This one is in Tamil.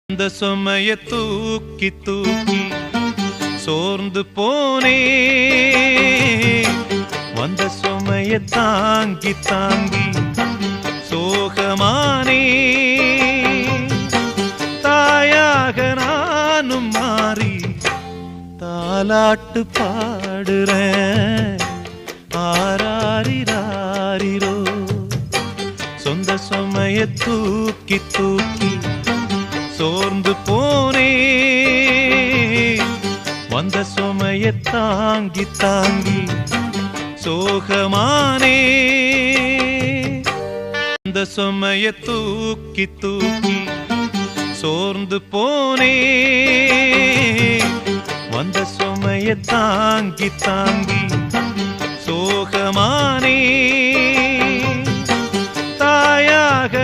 அந்த சுமைய தூக்கி தூக்கி சோர்ந்து போனே, வந்த சுமைய தாங்கி தாங்கி சோகமானே. தாயாக நானும் மாறி தாலாட்டு பாடுறேன். ஆராரிராரிரோ, சொந்த சுமைய தூக்கி தூக்கி சோர்ந்து போனே, வந்த சுமைய தாங்கி தாங்கி சோகமானே. அந்த சுமைய தூக்கி தூக்கி சோர்ந்து போனே, வந்த சுமைய தாங்கி தாங்கி சோகமானே. தாயாக